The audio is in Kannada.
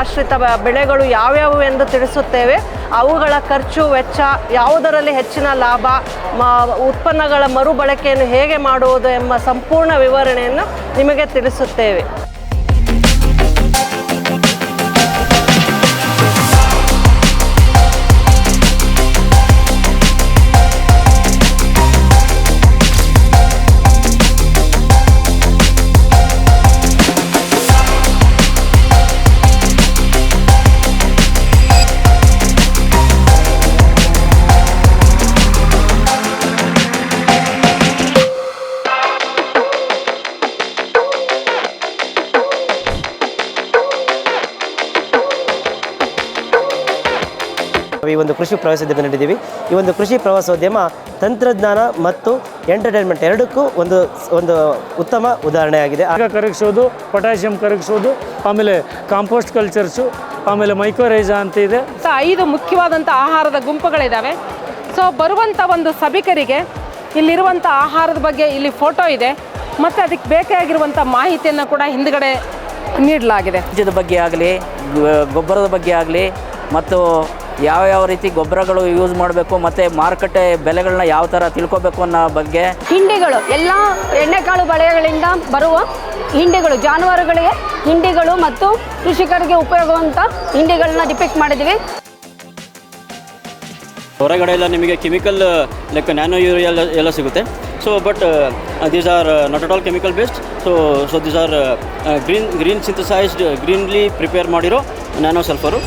ಆಶ್ರಿತ ಬೆಳೆಗಳು ಯಾವ್ಯಾವು ಎಂದು ತಿಳಿಸುತ್ತೇವೆ. ಅವುಗಳ ಖರ್ಚು ವೆಚ್ಚ, ಯಾವುದರಲ್ಲಿ ಹೆಚ್ಚಿನ ಲಾಭ, ಉತ್ಪನ್ನಗಳ ಮರುಬಳಕೆಯನ್ನು ಹೇಗೆ ಮಾಡುವುದು ಎಂಬ ಸಂಪೂರ್ಣ ವಿವರಣೆಯನ್ನು ನಿಮಗೆ ತಿಳಿಸುತ್ತೇವೆ. ಈ ಒಂದು ಕೃಷಿ ಪ್ರವಾಸೋದ್ಯಮ ನಡೆದಿದ್ದೀವಿ. ಈ ಒಂದು ಕೃಷಿ ಪ್ರವಾಸೋದ್ಯಮ ತಂತ್ರಜ್ಞಾನ ಮತ್ತು ಎಂಟರ್ಟೈನ್ಮೆಂಟ್ ಎರಡಕ್ಕೂ ಒಂದು ಉತ್ತಮ ಉದಾಹರಣೆಯಾಗಿದೆ. ಕರಗಿಸೋದು, ಪೊಟ್ಯಾಷಿಯಂ ಕರಗಿಸೋದು, ಆಮೇಲೆ ಕಾಂಪೋಸ್ಟ್ ಕಲ್ಚರ್ಸು, ಆಮೇಲೆ ಮೈಕ್ರೋರೈಜಾ ಅಂತ ಇದೆ. 5 ಮುಖ್ಯವಾದಂಥ ಆಹಾರದ ಗುಂಪುಗಳಿದ್ದಾವೆ. ಸೊ ಬರುವಂಥ ಒಂದು ಸಭಿಕರಿಗೆ ಇಲ್ಲಿರುವಂಥ ಆಹಾರದ ಬಗ್ಗೆ ಇಲ್ಲಿ ಫೋಟೋ ಇದೆ ಮತ್ತು ಅದಕ್ಕೆ ಬೇಕಾಗಿರುವಂಥ ಮಾಹಿತಿಯನ್ನು ಕೂಡ ಹಿಂದುಗಡೆ ನೀಡಲಾಗಿದೆ. ಬೀಜದ ಬಗ್ಗೆ ಆಗಲಿ, ಗೊಬ್ಬರದ ಬಗ್ಗೆ ಆಗಲಿ, ಮತ್ತು ಯಾವ ರೀತಿ ಗೊಬ್ಬರಗಳು ಯೂಸ್ ಮಾಡಬೇಕು ಮತ್ತು ಮಾರುಕಟ್ಟೆ ಬೆಲೆಗಳನ್ನ ಯಾವ ಥರ ತಿಳ್ಕೊಬೇಕು ಅನ್ನೋ ಬಗ್ಗೆ. ಹಿಂಡಿಗಳು, ಎಲ್ಲ ಎಣ್ಣೆಕಾಳು ಬೆಳೆಗಳಿಂದ ಬರುವ ಹಿಂಡಿಗಳು, ಜಾನುವಾರುಗಳಿಗೆ ಹಿಂಡಿಗಳು ಮತ್ತು ಕೃಷಿಕರಿಗೆ ಉಪಯೋಗವಂಥ ಹಿಂಡಿಗಳನ್ನ ಡಿಪಿಕ್ಟ್ ಮಾಡಿದ್ದೀವಿ. ಹೊರಗಡೆ ಎಲ್ಲ ನಿಮಗೆ ಕೆಮಿಕಲ್ ಲೈಕ್ ನ್ಯಾನೋ ಯೂರಿಯಾ ಎಲ್ಲ ಸಿಗುತ್ತೆ. So but these are not at all chemical based. So these are green synthesized, greenly prepare ಮಾಡಿರೋ ನ್ಯಾನೋ ಸಲ್ಫರು.